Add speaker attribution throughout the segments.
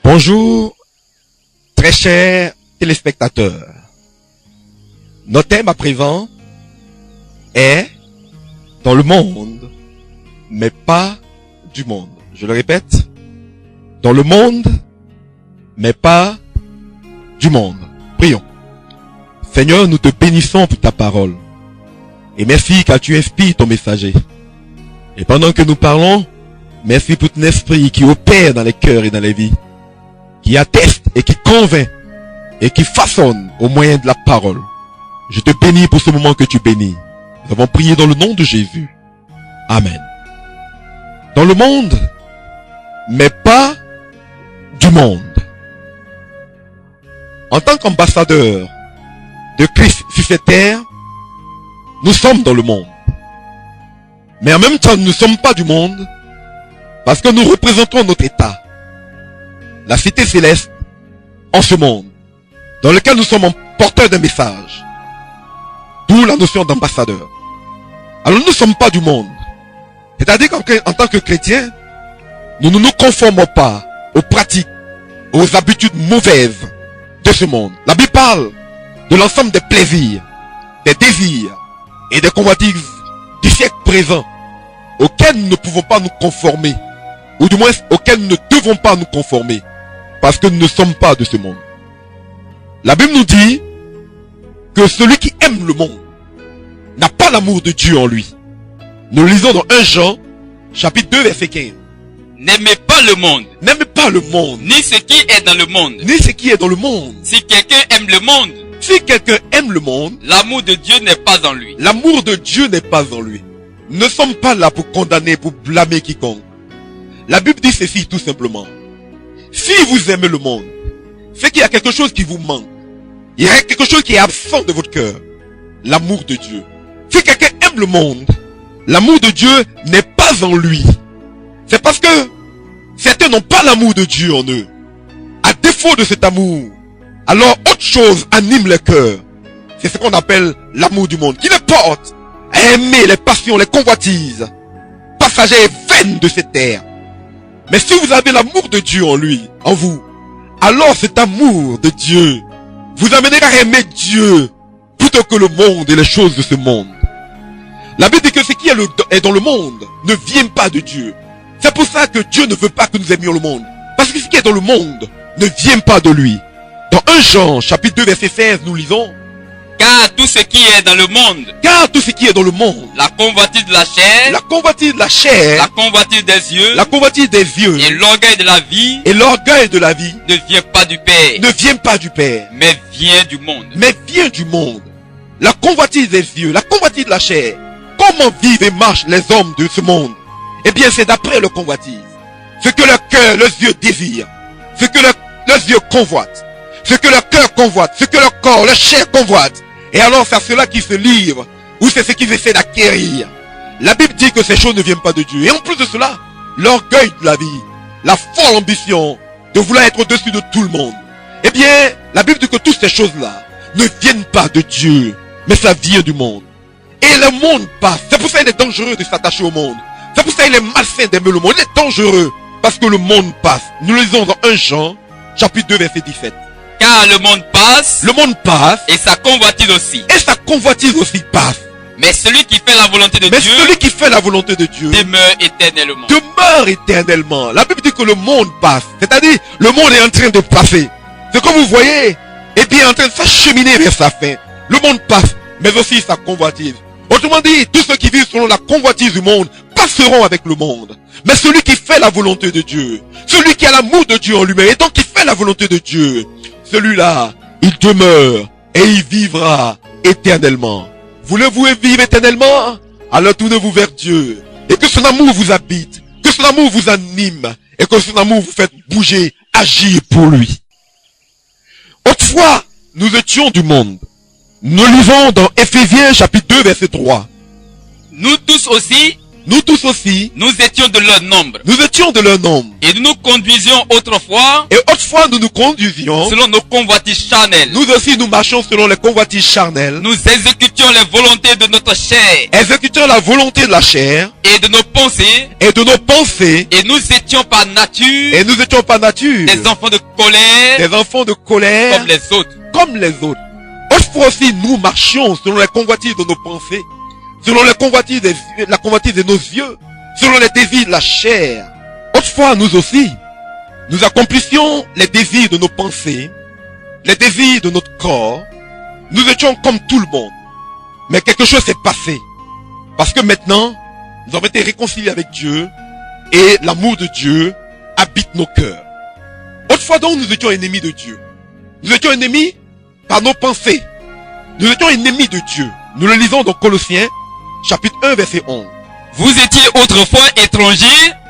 Speaker 1: Bonjour, très chers téléspectateurs. Notre thème à présent est dans le monde, mais pas du monde. Je le répète, dans le monde, mais pas du monde. Prions. Seigneur, nous te bénissons pour ta parole. Et merci car tu inspires ton messager. Et pendant que nous parlons, merci pour ton esprit qui opère dans les cœurs et dans les vies, qui atteste et qui convainc et qui façonne au moyen de la parole. Je te bénis pour ce moment que tu bénis. Nous avons prié dans le nom de Jésus. Amen. Dans le monde, mais pas du monde. En tant qu'ambassadeur de Christ sur cette terre, nous sommes dans le monde. Mais en même temps, nous ne sommes pas du monde parce que nous représentons notre état, la cité céleste en ce monde, dans lequel nous sommes porteurs d'un message. D'où la notion d'ambassadeur. Alors nous ne sommes pas du monde. C'est-à-dire qu'en tant que chrétiens, nous ne nous conformons pas aux pratiques, aux habitudes mauvaises de ce monde. La Bible parle de l'ensemble des plaisirs, des désirs et des convoitises du siècle présent auxquels nous ne pouvons pas nous conformer, ou du moins auxquels nous ne devons pas nous conformer, parce que nous ne sommes pas de ce monde. La Bible nous dit que celui qui aime le monde n'a pas l'amour de Dieu en lui. Nous lisons dans 1 Jean, chapitre 2, verset 15.
Speaker 2: N'aimez pas le monde.
Speaker 1: N'aimez pas le monde.
Speaker 2: Ni ce qui est dans le monde.
Speaker 1: Ni ce qui est dans le monde.
Speaker 2: Si quelqu'un aime le monde,
Speaker 1: si quelqu'un aime le monde,
Speaker 2: l'amour de Dieu n'est pas en lui.
Speaker 1: L'amour de Dieu n'est pas en lui. Nous ne sommes pas là pour condamner, pour blâmer quiconque. La Bible dit ceci tout simplement. Si vous aimez le monde, c'est qu'il y a quelque chose qui vous manque. Il y a quelque chose qui est absent de votre cœur. L'amour de Dieu. Si quelqu'un aime le monde, l'amour de Dieu n'est pas en lui. C'est parce que certains n'ont pas l'amour de Dieu en eux. À défaut de cet amour, alors autre chose anime le cœur. C'est ce qu'on appelle l'amour du monde, qui les porte à aimer les passions, les convoitises passagères et vaines de cette terre. Mais si vous avez l'amour de Dieu en lui, en vous, alors cet amour de Dieu vous amènera à aimer Dieu plutôt que le monde et les choses de ce monde. La Bible dit que ce qui est dans le monde ne vient pas de Dieu. C'est pour ça que Dieu ne veut pas que nous aimions le monde. Parce que ce qui est dans le monde ne vient pas de lui. Dans 1 Jean, chapitre 2, verset 16, nous lisons.
Speaker 2: Car tout ce qui est dans le monde.
Speaker 1: Car tout ce qui est dans le monde.
Speaker 2: La convoitise de la chair.
Speaker 1: La convoitise de la chair.
Speaker 2: La convoitise des yeux.
Speaker 1: La convoitise des yeux.
Speaker 2: Et l'orgueil de la vie.
Speaker 1: Et l'orgueil de la vie.
Speaker 2: Ne vient pas du Père.
Speaker 1: Ne vient pas du Père.
Speaker 2: Mais vient du monde.
Speaker 1: Mais vient du monde. La convoitise des yeux. La convoitise de la chair. Comment vivent et marchent les hommes de ce monde? Eh bien, c'est d'après le convoitise. Ce que leur cœur, leurs yeux désirent. Ce que leurs yeux convoitent. Ce que leur cœur convoite. Ce que leur corps, leur chair convoite. Et alors, c'est à cela qu'ils se livrent. Ou c'est ce qu'ils essaient d'acquérir. La Bible dit que ces choses ne viennent pas de Dieu. Et en plus de cela, l'orgueil de la vie. La folle ambition de vouloir être au-dessus de tout le monde. Eh bien, la Bible dit que toutes ces choses-là ne viennent pas de Dieu. Mais ça vient du monde. Et le monde passe. C'est pour ça qu'il est dangereux de s'attacher au monde. C'est pour ça qu'il est malsain d'aimer le monde. Il est dangereux. Parce que le monde passe. Nous lisons dans 1 Jean, chapitre 2, verset 17.
Speaker 2: Car le monde passe.
Speaker 1: Le monde passe.
Speaker 2: Et sa convoitise aussi.
Speaker 1: Et sa convoitise aussi passe.
Speaker 2: Mais celui qui fait la volonté de Dieu.
Speaker 1: Mais celui qui fait la volonté de Dieu.
Speaker 2: Demeure éternellement.
Speaker 1: Demeure éternellement. La Bible dit que le monde passe. C'est-à-dire, le monde est en train de passer. C'est comme vous voyez. Et bien en train de s'acheminer vers sa fin. Le monde passe. Mais aussi sa convoitise. Autrement dit, tous ceux qui vivent selon la convoitise du monde passeront avec le monde. Mais celui qui fait la volonté de Dieu, celui qui a l'amour de Dieu en lui-même, et donc qui fait la volonté de Dieu, celui-là, il demeure et il vivra éternellement. Voulez-vous vivre éternellement? Alors tournez-vous vers Dieu. Et que son amour vous habite, que son amour vous anime, et que son amour vous fasse bouger, agir pour lui. Autrefois, nous étions du monde. Nous lisons dans Éphésiens chapitre 2 verset 3.
Speaker 2: Nous tous aussi,
Speaker 1: nous tous aussi,
Speaker 2: nous étions de leur nombre.
Speaker 1: nous étions de leur nombre.
Speaker 2: Et nous nous conduisions autrefois
Speaker 1: Et autrefois, nous nous conduisions.
Speaker 2: selon nos convoitises charnelles.
Speaker 1: Nous aussi, nous marchions selon les convoitises charnelles.
Speaker 2: Nous exécutions les volontés de notre chair
Speaker 1: Exécutant la volonté de la chair
Speaker 2: et de nos pensées.
Speaker 1: et de nos pensées.
Speaker 2: Et nous étions par nature
Speaker 1: Et nous étions par nature
Speaker 2: des enfants de colère
Speaker 1: des enfants de colère
Speaker 2: comme les autres.
Speaker 1: comme les autres. Autrefois aussi, nous marchions selon les convoitises de nos pensées, selon les convoitises la convoitise de nos yeux, selon les désirs de la chair. Autrefois, nous aussi, nous accomplissions les désirs de nos pensées, les désirs de notre corps. Nous étions comme tout le monde. Mais quelque chose s'est passé. Parce que maintenant, nous avons été réconciliés avec Dieu et l'amour de Dieu habite nos cœurs. Autrefois donc, nous étions ennemis de Dieu. Nous étions ennemis par nos pensées. Nous étions ennemis de Dieu. Nous le lisons dans Colossiens, chapitre 1, verset 11.
Speaker 2: Vous étiez autrefois étrangers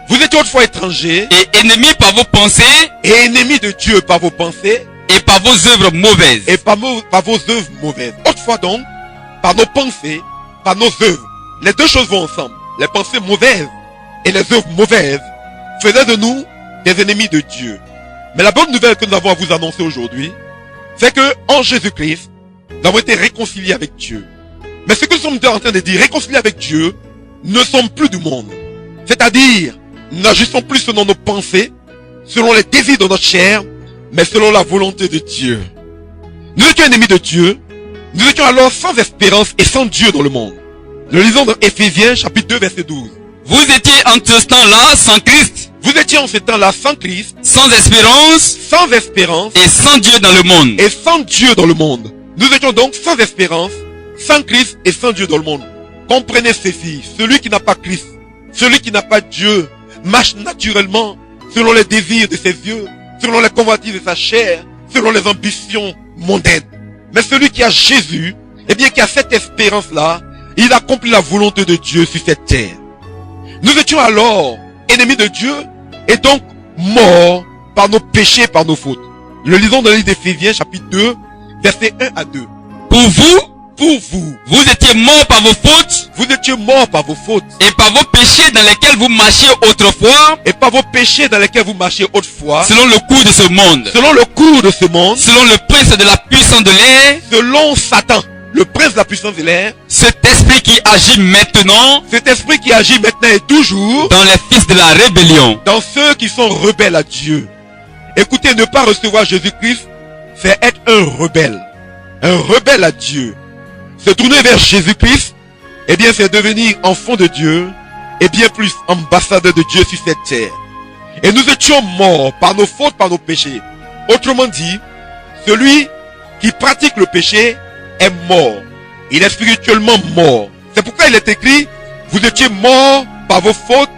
Speaker 1: Vous étiez autrefois étrangers
Speaker 2: et ennemis par vos pensées
Speaker 1: et ennemis de Dieu par vos pensées
Speaker 2: et par vos œuvres mauvaises.
Speaker 1: et par vos œuvres mauvaises. Autrefois donc, par nos pensées, par nos œuvres. Les deux choses vont ensemble. Les pensées mauvaises et les œuvres mauvaises faisaient de nous des ennemis de Dieu. Mais la bonne nouvelle que nous avons à vous annoncer aujourd'hui, c'est que en Jésus-Christ, nous avons été réconciliés avec Dieu. Mais ce que nous sommes en train de dire, réconciliés avec Dieu, ne sommes plus du monde. C'est-à-dire, nous n'agissons plus selon nos pensées, selon les désirs de notre chair, mais selon la volonté de Dieu. Nous étions ennemis de Dieu, nous étions alors sans espérance et sans Dieu dans le monde. Nous lisons dans Éphésiens chapitre 2 verset 12.
Speaker 2: Vous étiez en ce temps-là sans Christ,
Speaker 1: Vous étiez en ce temps-là sans Christ,
Speaker 2: sans espérance
Speaker 1: sans espérance
Speaker 2: et sans Dieu dans le monde.
Speaker 1: et sans Dieu dans le monde. Nous étions donc sans espérance, sans Christ et sans Dieu dans le monde. Comprenez ceci, celui qui n'a pas Christ, celui qui n'a pas Dieu, marche naturellement selon les désirs de ses yeux, selon les convoitises de sa chair, selon les ambitions mondaines. Mais celui qui a Jésus, eh bien qui a cette espérance-là, il accomplit la volonté de Dieu sur cette terre. Nous étions alors ennemis de Dieu et donc morts par nos péchés, par nos fautes. Le lisons dans le livre d'Éphésiens chapitre 2, versets 1 à 2. Pour vous,
Speaker 2: Vous étiez morts par vos fautes
Speaker 1: vous étiez morts par vos fautes
Speaker 2: et par vos péchés dans lesquels vous marchiez autrefois,
Speaker 1: et par vos péchés dans lesquels vous marchiez autrefois,
Speaker 2: selon le cours de ce monde,
Speaker 1: selon le cours de ce monde,
Speaker 2: selon le prince de la puissance de l'air,
Speaker 1: selon Satan, le prince de la puissance de l'air,
Speaker 2: cet esprit qui agit maintenant
Speaker 1: cet esprit qui agit maintenant et toujours
Speaker 2: dans les fils de la rébellion.
Speaker 1: dans ceux qui sont rebelles à Dieu. Écoutez, ne pas recevoir Jésus-Christ, c'est être un rebelle à Dieu. Se tourner vers Jésus-Christ, eh bien c'est devenir enfant de Dieu, et bien plus ambassadeur de Dieu sur cette terre. Et nous étions morts par nos fautes, par nos péchés. Autrement dit, celui qui pratique le péché est mort. Il est spirituellement mort. C'est pourquoi il est écrit, vous étiez morts par vos fautes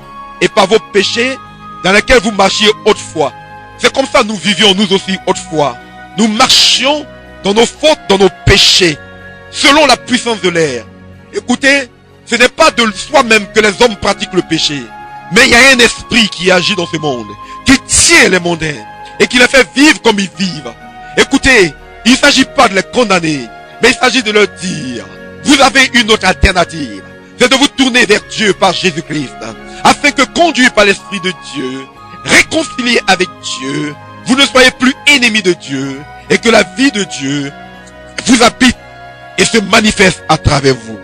Speaker 1: et par vos péchés dans lesquels vous marchiez autrefois. C'est comme ça nous vivions nous aussi autrefois. Nous marchions dans nos fautes, dans nos péchés, selon la puissance de l'air. Écoutez, ce n'est pas de soi-même que les hommes pratiquent le péché, mais il y a un esprit qui agit dans ce monde, qui tient les mondains et qui les fait vivre comme ils vivent. Écoutez, il ne s'agit pas de les condamner, mais il s'agit de leur dire, vous avez une autre alternative, c'est de vous tourner vers Dieu par Jésus-Christ, afin que conduit par l'Esprit de Dieu, réconcilié avec Dieu, vous ne soyez plus ennemis de Dieu, et que la vie de Dieu vous habite et se manifeste à travers vous.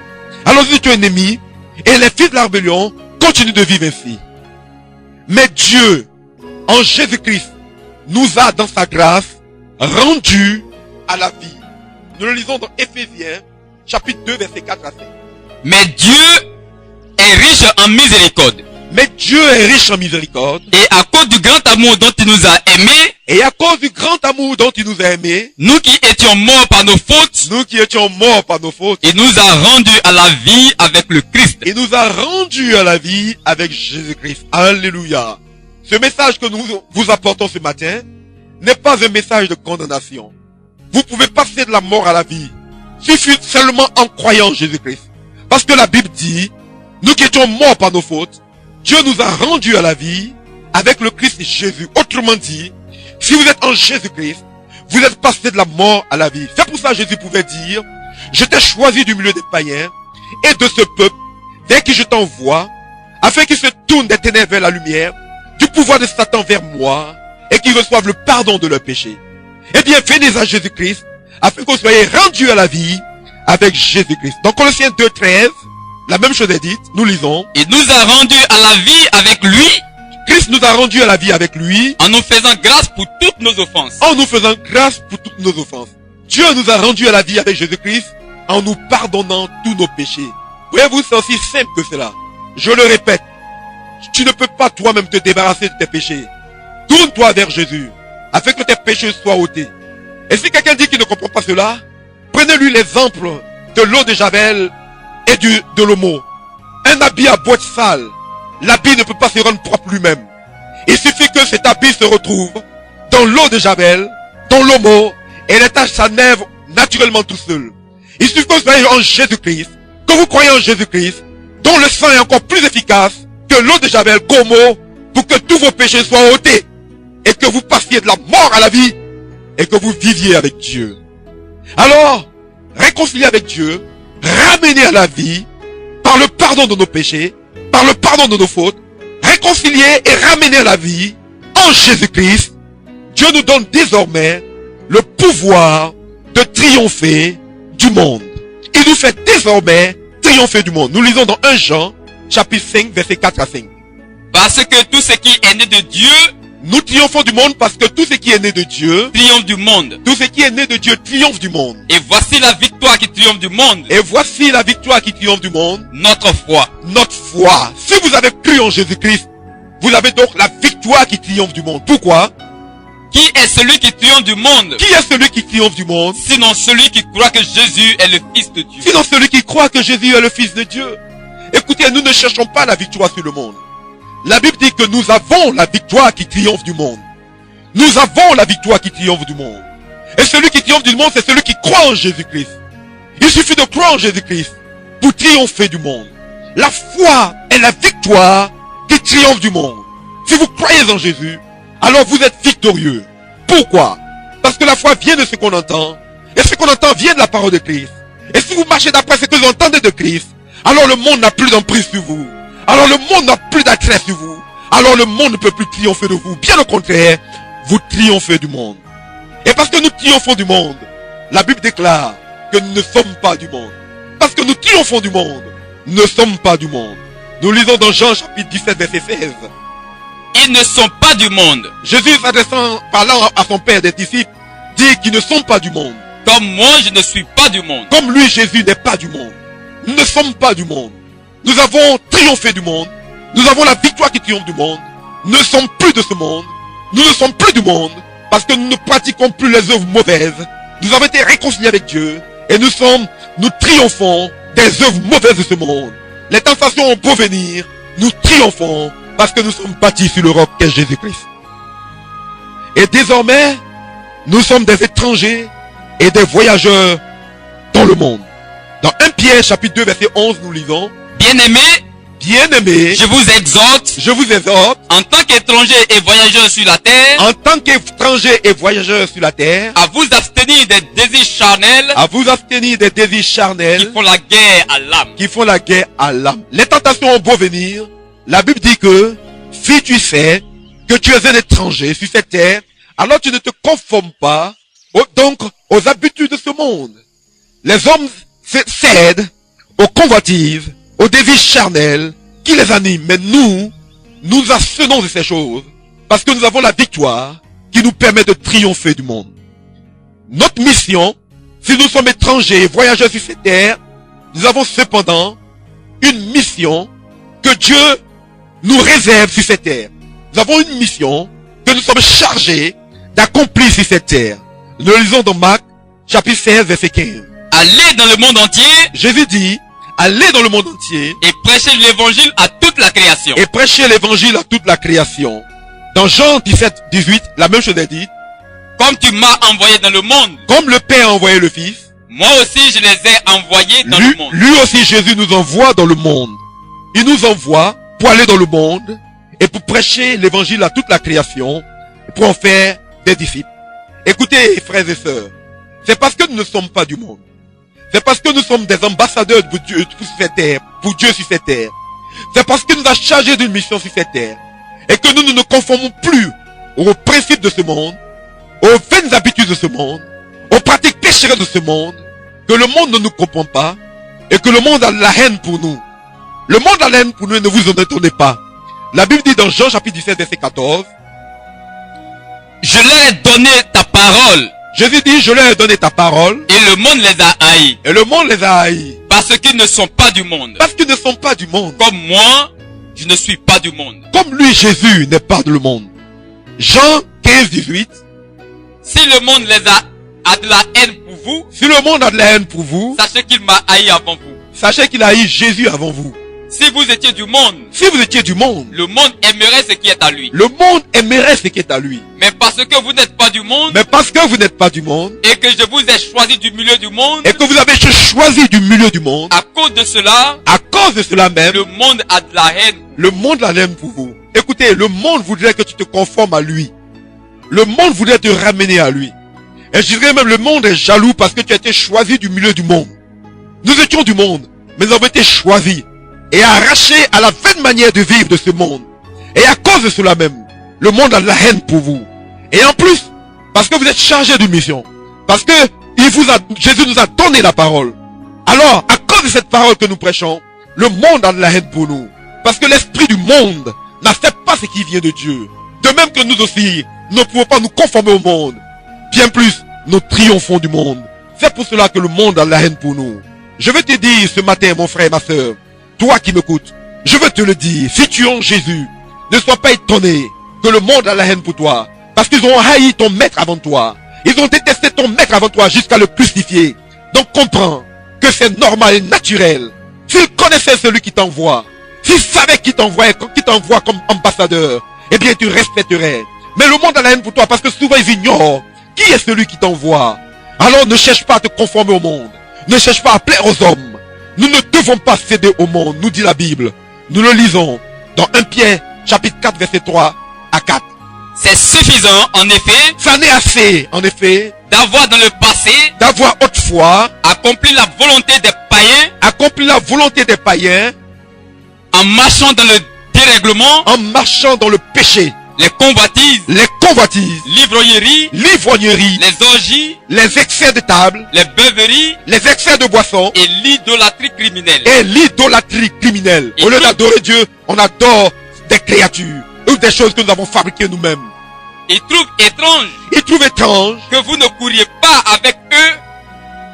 Speaker 1: Alors nous étions ennemis, et les fils de la rébellion continuent de vivre ainsi. Mais Dieu, en Jésus-Christ, nous a dans sa grâce rendus à la vie. Nous le lisons dans Éphésiens, chapitre 2, verset 4 à 5.
Speaker 2: Mais Dieu est riche en miséricorde.
Speaker 1: Mais Dieu est riche en miséricorde,
Speaker 2: Et à cause du grand amour dont il nous a aimés,
Speaker 1: et à cause du grand amour dont il nous a aimés,
Speaker 2: nous qui étions morts par nos fautes,
Speaker 1: nous qui étions morts par nos fautes,
Speaker 2: il nous a rendus à la vie avec le Christ.
Speaker 1: il nous a rendus à la vie avec Jésus-Christ. Alléluia. Ce message que nous vous apportons ce matin n'est pas un message de condamnation. Vous pouvez passer de la mort à la vie. Suffit seulement en croyant en Jésus-Christ. Parce que la Bible dit, nous qui étions morts par nos fautes, Dieu nous a rendus à la vie avec le Christ Jésus. Autrement dit, si vous êtes en Jésus-Christ, vous êtes passé de la mort à la vie. C'est pour ça que Jésus pouvait dire, je t'ai choisi du milieu des païens et de ce peuple, vers qui je t'envoie, afin qu'ils se tournent des ténèbres vers la lumière, du pouvoir de Satan vers moi, et qu'ils reçoivent le pardon de leurs péchés. Eh bien, venez à Jésus-Christ, afin que vous soyez rendus à la vie avec Jésus-Christ. Dans Colossiens 2:13, la même chose est dite, nous lisons.
Speaker 2: Il nous a rendus à la vie avec lui,
Speaker 1: Christ nous a rendus à la vie avec lui,
Speaker 2: en nous faisant grâce pour toutes nos offenses.
Speaker 1: en nous faisant grâce pour toutes nos offenses. Dieu nous a rendus à la vie avec Jésus-Christ, en nous pardonnant tous nos péchés. Voyez-vous, c'est aussi simple que cela. Je le répète, tu ne peux pas toi-même te débarrasser de tes péchés. Tourne-toi vers Jésus, afin que tes péchés soient ôtés. Et si quelqu'un dit qu'il ne comprend pas cela, prenez-lui l'exemple de l'eau de Javel et de l'homo. Un habit à boîte sale, l'habit ne peut pas se rendre propre lui-même. Il suffit que cet habit se retrouve dans l'eau de Javel, dans l'homo, et les taches s'enlèvent naturellement tout seul. Il suffit que vous soyez en Jésus-Christ, que vous croyez en Jésus-Christ, dont le sang est encore plus efficace que l'eau de Javel, Gomo, pour que tous vos péchés soient ôtés, et que vous passiez de la mort à la vie, et que vous viviez avec Dieu. Alors, réconciliez avec Dieu, ramenez à la vie, par le pardon de nos péchés, par le pardon de nos fautes, réconciliez et ramenez à la vie, en Jésus-Christ. Dieu nous donne désormais le pouvoir de triompher du monde. Il nous fait désormais triompher du monde. Nous lisons dans 1 Jean, chapitre 5, versets 4 à 5.
Speaker 2: Parce que tout ce qui est né de Dieu
Speaker 1: Nous triomphons du monde parce que tout ce qui est né de Dieu,
Speaker 2: triomphe du monde.
Speaker 1: tout ce qui est né de Dieu triomphe du monde.
Speaker 2: Et voici la victoire qui triomphe du monde.
Speaker 1: Et voici la victoire qui triomphe du monde,
Speaker 2: Notre foi.
Speaker 1: notre foi. Si vous avez cru en Jésus-Christ, vous avez donc la victoire qui triomphe du monde. Pourquoi?
Speaker 2: Qui est celui qui triomphe du monde?
Speaker 1: Qui est celui qui triomphe du monde?
Speaker 2: Sinon celui qui croit que Jésus est le Fils de Dieu.
Speaker 1: Sinon celui qui croit que Jésus est le Fils de Dieu. Écoutez, nous ne cherchons pas la victoire sur le monde. La Bible dit que nous avons la victoire qui triomphe du monde. Nous avons la victoire qui triomphe du monde. Et celui qui triomphe du monde, c'est celui qui croit en Jésus-Christ. Il suffit de croire en Jésus-Christ pour triompher du monde. La foi est la victoire qui triomphe du monde. Si vous croyez en Jésus, alors vous êtes victorieux. Pourquoi? Parce que la foi vient de ce qu'on entend. Et ce qu'on entend vient de la parole de Christ. Et si vous marchez d'après ce que vous entendez de Christ, alors le monde n'a plus d'emprise sur vous. Alors le monde n'a plus d'attrait sur vous. Alors le monde ne peut plus triompher de vous. Bien au contraire, vous triomphez du monde. Et parce que nous triomphons du monde, la Bible déclare que nous ne sommes pas du monde. Parce que nous triomphons du monde, nous ne sommes pas du monde. Nous lisons dans Jean chapitre 17 verset 16.
Speaker 2: Ils ne sont pas du monde.
Speaker 1: Jésus s'adressant, parlant à son père des disciples, dit qu'ils ne sont pas du monde.
Speaker 2: Comme moi, je ne suis pas du monde.
Speaker 1: Comme lui, Jésus n'est pas du monde. Nous ne sommes pas du monde. Nous avons triomphé du monde. Nous avons la victoire qui triomphe du monde. Nous ne sommes plus de ce monde. Nous ne sommes plus du monde. Parce que nous ne pratiquons plus les œuvres mauvaises. Nous avons été réconciliés avec Dieu. Et nous triomphons des œuvres mauvaises de ce monde. Les tentations ont beau venir. Nous triomphons parce que nous sommes bâtis sur le roc qu'est Jésus-Christ. Et désormais, nous sommes des étrangers et des voyageurs dans le monde. Dans 1 Pierre chapitre 2 verset 11, nous lisons:
Speaker 2: Bien-aimés,
Speaker 1: Bien-aimés,
Speaker 2: je vous exhorte,
Speaker 1: je vous exhorte,
Speaker 2: en tant qu'étrangers et voyageurs sur la terre,
Speaker 1: en tant qu'étrangers et voyageurs sur la terre,
Speaker 2: à vous abstenir des désirs charnels
Speaker 1: à vous abstenir des désirs charnels
Speaker 2: qui font la guerre à l'âme.
Speaker 1: qui font la guerre à l'âme. Les tentations ont beau venir, la Bible dit que si tu sais que tu es un étranger sur cette terre, alors tu ne te conformes pas aux habitudes de ce monde. Les hommes cèdent aux convoitises, aux désirs charnels qui les animent. Mais nous abstenons de ces choses parce que nous avons la victoire qui nous permet de triompher du monde. Notre mission, si nous sommes étrangers et voyageurs sur cette terre, nous avons cependant une mission que Dieu nous réserve sur cette terre. Nous avons une mission que nous sommes chargés d'accomplir sur cette terre. Nous le lisons dans Marc, chapitre 16, verset 15.
Speaker 2: Allez dans le monde entier
Speaker 1: Jésus dit, allez dans le monde entier
Speaker 2: et prêchez l'évangile à toute la création.
Speaker 1: et prêchez l'évangile à toute la création. Dans Jean 17, 18, la même chose est dite.
Speaker 2: Comme tu m'as envoyé dans le monde,
Speaker 1: Comme le Père a envoyé le Fils,
Speaker 2: moi aussi je les ai envoyés dans le monde.
Speaker 1: lui aussi Jésus nous envoie dans le monde. Il nous envoie pour aller dans le monde et pour prêcher l'évangile à toute la création, pour en faire des disciples. Écoutez, frères et sœurs, c'est parce que nous ne sommes pas du monde. C'est parce que nous sommes des ambassadeurs pour Dieu sur cette terre, pour Dieu sur cette terre. C'est parce qu'il nous a chargés d'une mission sur cette terre et que nous ne nous conformons plus aux principes de ce monde, aux vaines habitudes de ce monde, aux pratiques pécheresses de ce monde, que le monde ne nous comprend pas et que le monde a de la haine pour nous. Le monde a de la haine pour nous et ne vous en étonnez pas. La Bible dit dans Jean chapitre 17 verset 14,
Speaker 2: Je leur ai donné ta parole
Speaker 1: Jésus dit, je leur ai donné ta parole
Speaker 2: et le monde les a haïs.
Speaker 1: et le monde les a haïs.
Speaker 2: Parce qu'ils ne sont pas du monde.
Speaker 1: Parce qu'ils ne sont pas du monde.
Speaker 2: Comme moi, je ne suis pas du monde.
Speaker 1: Comme lui, Jésus, n'est pas du monde. Jean 15, 18.
Speaker 2: Si le monde a de la haine pour vous,
Speaker 1: Si le monde a de la haine pour vous,
Speaker 2: sachez qu'il m'a haï avant vous.
Speaker 1: sachez qu'il a haï Jésus avant vous.
Speaker 2: Si vous étiez du monde,
Speaker 1: Si vous étiez du monde,
Speaker 2: le monde aimerait ce qui est à lui.
Speaker 1: le monde aimerait ce qui est à lui.
Speaker 2: Mais parce que vous n'êtes pas du monde,
Speaker 1: Mais parce que vous n'êtes pas du monde,
Speaker 2: et que je vous ai choisi du milieu du monde,
Speaker 1: et que vous avez été choisi du milieu du monde,
Speaker 2: à cause de cela,
Speaker 1: à cause de cela même,
Speaker 2: le monde a de la haine.
Speaker 1: le monde a l'aime pour vous. Écoutez, le monde voudrait que tu te conformes à lui. Le monde voudrait te ramener à lui. Et je dirais même, le monde est jaloux parce que tu as été choisi du milieu du monde. Nous étions du monde, mais nous avons été choisis et arrachés à la vaine manière de vivre de ce monde. Et à cause de cela même, le monde a de la haine pour vous. Et en plus, parce que vous êtes chargés d'une mission, parce que Jésus nous a donné la parole. Alors, à cause de cette parole que nous prêchons, le monde a de la haine pour nous. Parce que l'esprit du monde n'accepte pas ce qui vient de Dieu. De même que nous aussi, nous ne pouvons pas nous conformer au monde. Bien plus, nous triomphons du monde. C'est pour cela que le monde a de la haine pour nous. Je veux te dire ce matin, mon frère et ma soeur, toi qui m'écoutes, je veux te le dire, si tu es en Jésus, ne sois pas étonné que le monde a de la haine pour toi. Parce qu'ils ont haï ton maître avant toi. Ils ont détesté ton maître avant toi jusqu'à le crucifier. Donc comprends que c'est normal et naturel. S'ils connaissaient celui qui t'envoie, s'ils savaient qui t'envoie comme ambassadeur, eh bien tu respecterais. Mais le monde a la haine pour toi parce que souvent ils ignorent qui est celui qui t'envoie. Alors ne cherche pas à te conformer au monde. Ne cherche pas à plaire aux hommes. Nous ne devons pas céder au monde, nous dit la Bible. Nous le lisons dans 1 Pierre chapitre 4 verset 3 à 4.
Speaker 2: C'est suffisant, en effet,
Speaker 1: Ça n'est assez, en effet,
Speaker 2: d'avoir dans le passé
Speaker 1: d'avoir autrefois
Speaker 2: accompli la volonté des païens
Speaker 1: accompli la volonté des païens
Speaker 2: en marchant dans le dérèglement,
Speaker 1: en marchant dans le péché,
Speaker 2: les convoitises,
Speaker 1: les convoitises,
Speaker 2: l'ivrognerie,
Speaker 1: l'ivrognerie,
Speaker 2: les orgies,
Speaker 1: les excès de table,
Speaker 2: les beuveries
Speaker 1: les excès de boisson
Speaker 2: et l'idolâtrie criminelle.
Speaker 1: et l'idolâtrie criminelle. Au lieu d'adorer Dieu, on adore des créatures ou des choses que nous avons fabriquées nous-mêmes.
Speaker 2: Il trouve étrange
Speaker 1: Il trouve étrange
Speaker 2: que vous ne couriez pas avec eux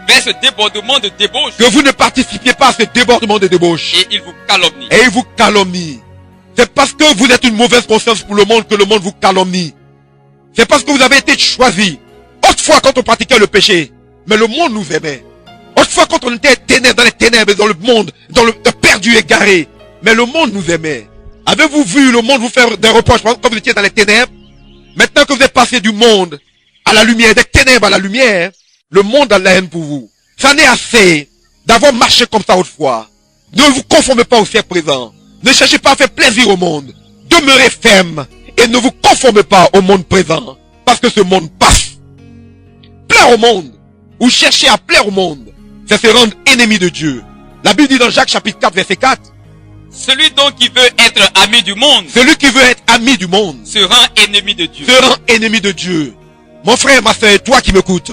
Speaker 2: vers ce débordement de débauche
Speaker 1: que vous ne participiez pas à ce débordement de débauche.
Speaker 2: et ils vous calomnient.
Speaker 1: Et il vous calomnie. C'est parce que vous êtes une mauvaise conscience pour le monde que le monde vous calomnie. C'est parce que vous avez été choisi. Autrefois quand on pratiquait le péché, mais le monde nous aimait. Autrefois quand on était dans les ténèbres, dans le monde, perdu, égaré, mais le monde nous aimait. Avez-vous vu le monde vous faire des reproches quand vous étiez dans les ténèbres? Maintenant que vous êtes passé du monde à la lumière, des ténèbres à la lumière, le monde a la haine pour vous. Ça n'est assez d'avoir marché comme ça autrefois. Ne vous conformez pas au siècle présent. Ne cherchez pas à faire plaisir au monde. Demeurez ferme et ne vous conformez pas au monde présent. Parce que ce monde passe. Plaire au monde ou chercher à plaire au monde, c'est se rendre ennemi de Dieu. La Bible dit dans Jacques chapitre 4 verset 4,
Speaker 2: Celui donc qui veut être ami du monde
Speaker 1: celui qui veut être ami du monde
Speaker 2: se rend ennemi de Dieu.
Speaker 1: se rend ennemi de Dieu. Mon frère, ma soeur, toi qui m'écoutes,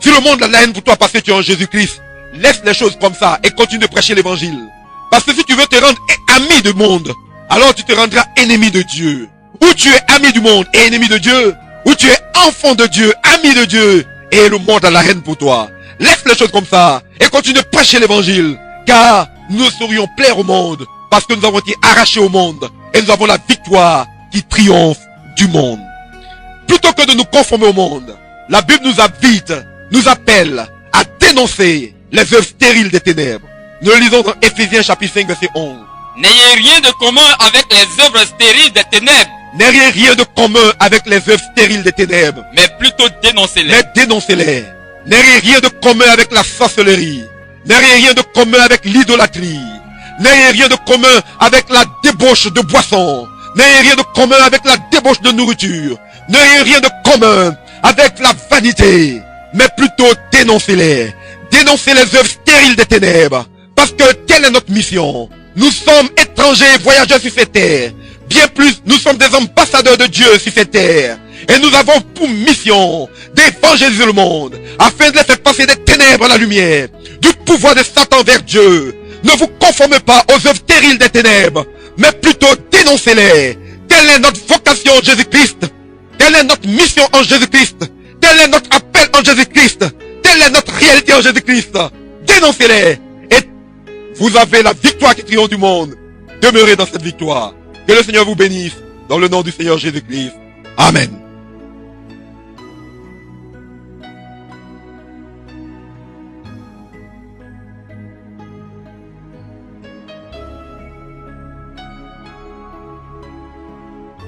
Speaker 1: si le monde a la haine pour toi parce que tu es en Jésus-Christ, laisse les choses comme ça et continue de prêcher l'évangile. Parce que si tu veux te rendre ami du monde, alors tu te rendras ennemi de Dieu. Ou tu es ami du monde et ennemi de Dieu, ou tu es enfant de Dieu, ami de Dieu, et le monde a la haine pour toi. Laisse les choses comme ça et continue de prêcher l'évangile, car nous saurions plaire au monde, parce que nous avons été arrachés au monde, et nous avons la victoire qui triomphe du monde. Plutôt que de nous conformer au monde, la Bible nous invite, nous appelle à dénoncer les œuvres stériles des ténèbres. Nous le lisons dans Éphésiens chapitre 5 verset 11.
Speaker 2: N'ayez rien de commun avec les œuvres stériles des ténèbres,
Speaker 1: N'ayez rien de commun avec les œuvres stériles des ténèbres,
Speaker 2: mais plutôt dénoncez-les.
Speaker 1: mais dénoncez-les. N'ayez rien de commun avec la sorcellerie. N'ayez rien de commun avec l'idolâtrie. N'ayez rien de commun avec la débauche de boisson. N'ayez rien de commun avec la débauche de nourriture. N'ayez rien de commun avec la vanité, mais plutôt dénoncez-les. Dénoncez les œuvres stériles des ténèbres, parce que telle est notre mission. Nous sommes étrangers voyageurs sur cette terre. Bien plus, nous sommes des ambassadeurs de Dieu sur cette terre. Et nous avons pour mission d'évangéliser le monde, afin de les faire passer des ténèbres à la lumière, du pouvoir de Satan vers Dieu. Ne vous conformez pas aux œuvres terribles des ténèbres, mais plutôt dénoncez-les. Telle est notre vocation en Jésus-Christ. Telle est notre mission en Jésus-Christ. Tel est notre appel en Jésus-Christ. Telle est notre réalité en Jésus-Christ. Dénoncez-les. Et vous avez la victoire qui triomphe du monde. Demeurez dans cette victoire. Que le Seigneur vous bénisse. Dans le nom du Seigneur Jésus-Christ. Amen.